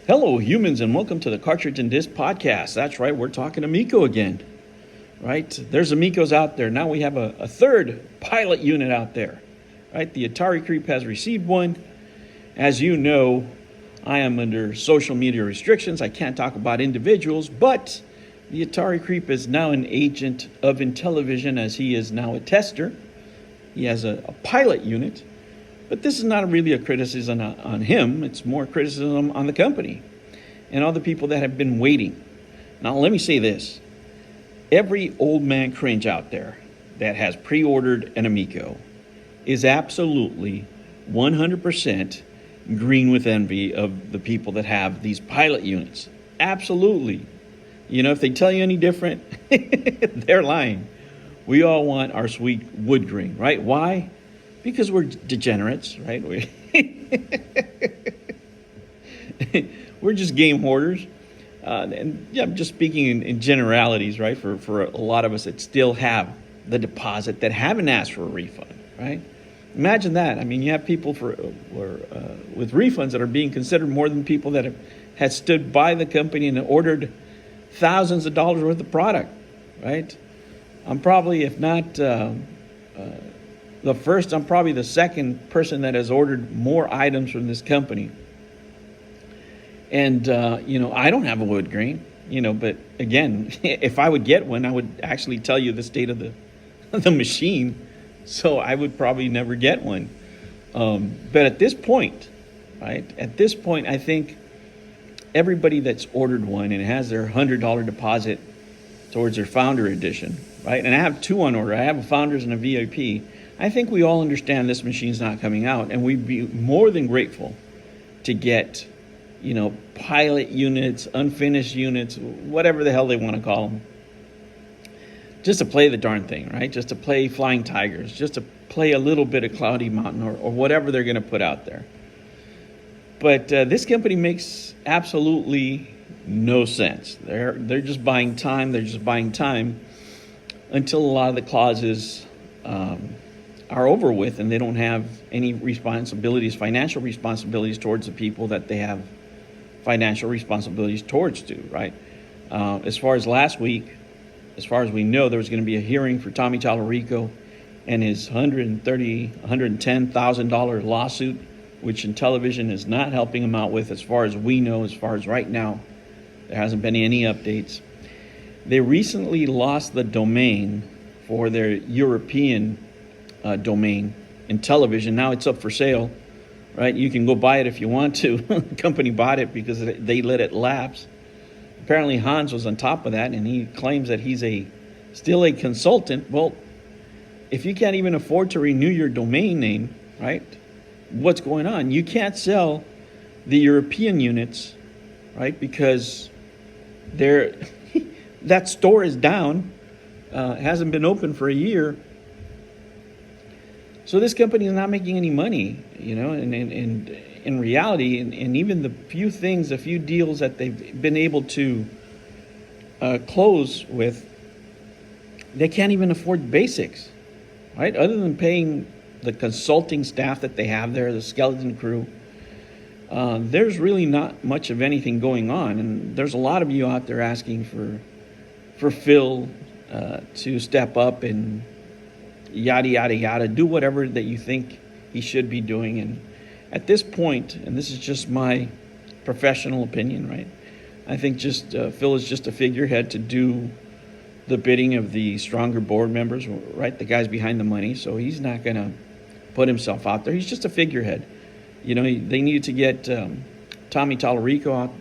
Hello, humans, and welcome to the Cartridge and Disc Podcast. That's right, we're talking Amico again, right? There's Amicos out there. Now we have a third pilot unit out there, right? The Atari Creep has received one. As you know, I am under social media restrictions. I can't talk about individuals, but the Atari Creep is now an agent of INTELLIVISION, as he is now a tester. He has a pilot unit. But this is not really a criticism on him. It's more criticism on the company and all the people that have been waiting. Now, let me say this. Every old man cringe out there that has pre-ordered an Amico is absolutely 100% green with envy of the people that have these pilot units. Absolutely. You know, if they tell you any different, they're lying. We all want our sweet wood grain, right? Why? Because we're degenerates, right? We're just game hoarders. And yeah, I'm just speaking in generalities, right? For a lot of us that still have the deposit that haven't asked for a refund, right? Imagine that. I mean, you have people with refunds that are being considered more than people that had stood by the company and ordered thousands of dollars worth of product, right? I'm probably, if not the first, I'm probably the second person that has ordered more items from this company. And, I don't have a wood grain, but again, if I would get one, I would actually tell you the state of the machine. So I would probably never get one. But at this point, right, I think everybody that's ordered one and has their $100 deposit towards their Founder Edition, right, and I have two on order. I have a Founders and a VIP. I think we all understand this machine's not coming out, and we'd be more than grateful to get, pilot units, unfinished units, whatever the hell they want to call them, just to play the darn thing, right? Just to play Flying Tigers, just to play a little bit of Cloudy Mountain or whatever they're going to put out there. But this company makes absolutely no sense. They're just buying time. They're just buying time until a lot of the clauses are over with, and they don't have any financial responsibilities towards the people that they have financial responsibilities towards right? As far as last week, as far as we know, there was going to be a hearing for Tommy Tallarico and his $110,000 lawsuit, which INTELLIVISION is not helping him out with, as far as we know, as far as right now. There hasn't been any updates. They recently lost the domain for their European domain, INTELLIVISION. Now it's up for sale, right? You can go buy it if you want to. The company bought it because they let it lapse. Apparently Hans was on top of that, and he claims that he's still a consultant. Well, if you can't even afford to renew your domain name, right? What's going on? You can't sell the European units, right? Because that store is down, hasn't been open for a year. So this company is not making any money, and in reality, and even the few deals that they've been able to close with, they can't even afford basics, right? Other than paying the consulting staff that they have there, the skeleton crew, there's really not much of anything going on. And there's a lot of you out there asking for Phil to step up and yada, yada, yada, do whatever that you think he should be doing. And at this point, and this is just my professional opinion, right, I think just Phil is just a figurehead to do the bidding of the stronger board members, right, the guys behind the money. So he's not going to put himself out there. He's just a figurehead. They needed to get Tommy Tallarico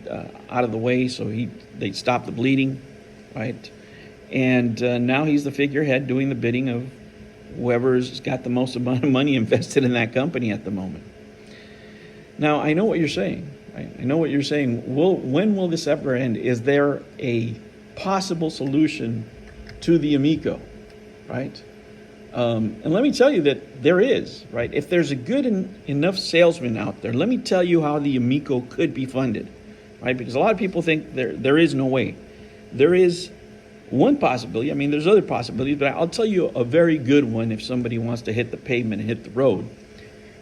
out of the way so they'd stop the bleeding, right? And now he's the figurehead doing the bidding of whoever's got the most amount of money invested in that company at the moment. Now, I know what you're saying, right? I know what you're saying. When will this ever end? Is there a possible solution to the Amico, right? And let me tell you that there is, right? If there's a good enough salesman out there, let me tell you how the Amico could be funded, right? Because a lot of people think there is no way. There is one possibility. I mean, there's other possibilities, but I'll tell you a very good one if somebody wants to hit the pavement and hit the road.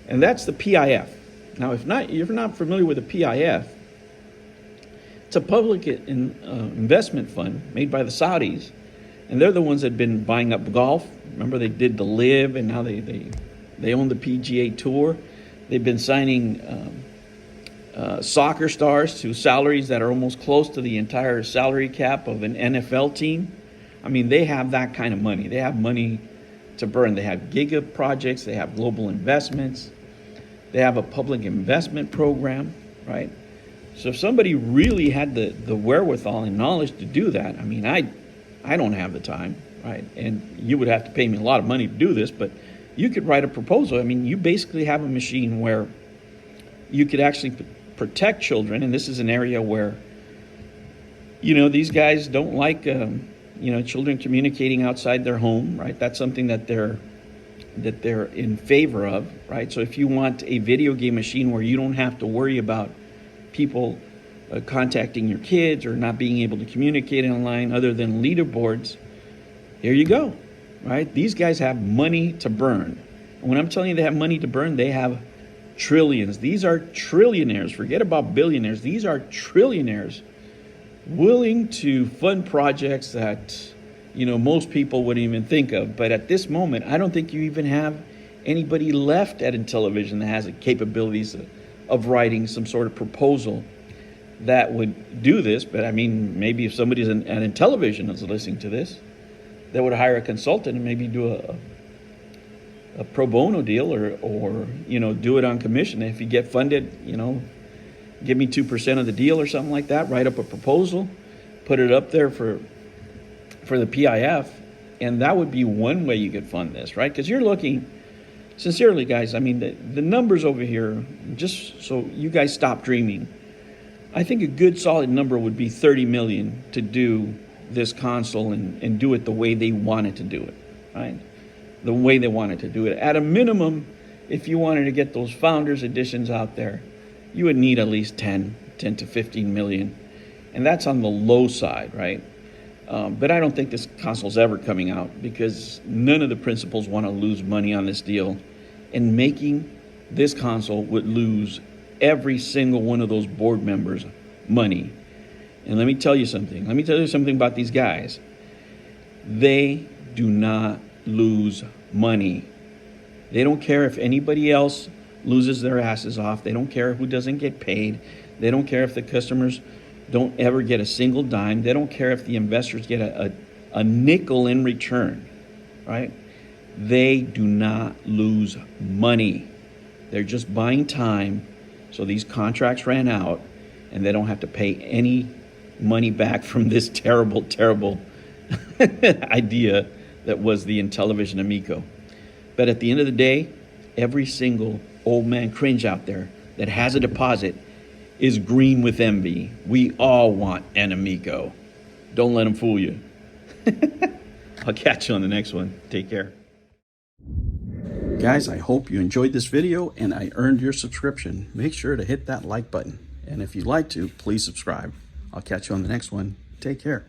And that's the PIF. Now, if you're not familiar with the PIF, It's a public investment fund made by the Saudis, and they're the ones that have been buying up golf. Remember, they did the Live, and now they own the PGA Tour. They've been signing soccer stars to salaries that are almost close to the entire salary cap of an NFL team. I mean, they have that kind of money. They have money to burn. They have giga projects. They have global investments. They have a public investment program, right? So if somebody really had the wherewithal and knowledge to do that, I mean, I don't have the time, right? And you would have to pay me a lot of money to do this, but you could write a proposal. I mean, you basically have a machine where you could actually protect children, and this is an area where, you know, these guys don't like, you know, children communicating outside their home, right? That's something that they're in favor of, right? So if you want a video game machine where you don't have to worry about people contacting your kids or not being able to communicate online other than leaderboards, here you go, right? These guys have money to burn. And when I'm telling you they have money to burn, they have trillions. These are trillionaires. Forget about billionaires. These are trillionaires willing to fund projects that, you know, most people wouldn't even think of. But at this moment, I don't think you even have anybody left at INTELLIVISION that has the capabilities of writing some sort of proposal that would do this. But I mean, maybe if somebody's at INTELLIVISION is listening to this, they would hire a consultant and maybe do a pro bono deal or you know, do it on commission. If you get funded, you know, give me 2% of the deal or something like that, write up a proposal, put it up there for the PIF, and that would be one way you could fund this, right? Because you're looking, sincerely, guys, I mean, the numbers over here, just so you guys stop dreaming, I think a good solid number would be 30 million to do this console and do it the way they wanted to do it, right? The way they wanted to do it. At a minimum, if you wanted to get those Founders Editions out there, you would need at least 10 to 15 million. And that's on the low side, right? But I don't think this console's ever coming out because none of the principals want to lose money on this deal. And making this console would lose every single one of those board members money. And let me tell you something. Let me tell you something about these guys. They do not lose money. They don't care if anybody else loses their asses off. They don't care who doesn't get paid. They don't care if the customers don't ever get a single dime. They don't care if the investors get a nickel in return, right? They do not lose money. They're just buying time so these contracts ran out and they don't have to pay any money back from this terrible, terrible idea that was the INTELLIVISION Amico. But at the end of the day, every single old man cringe out there that has a deposit is green with envy. We all want an Amico. Don't let them fool you. I'll catch you on the next one. Take care. Guys, I hope you enjoyed this video and I earned your subscription. Make sure to hit that like button. And if you'd like to, please subscribe. I'll catch you on the next one. Take care.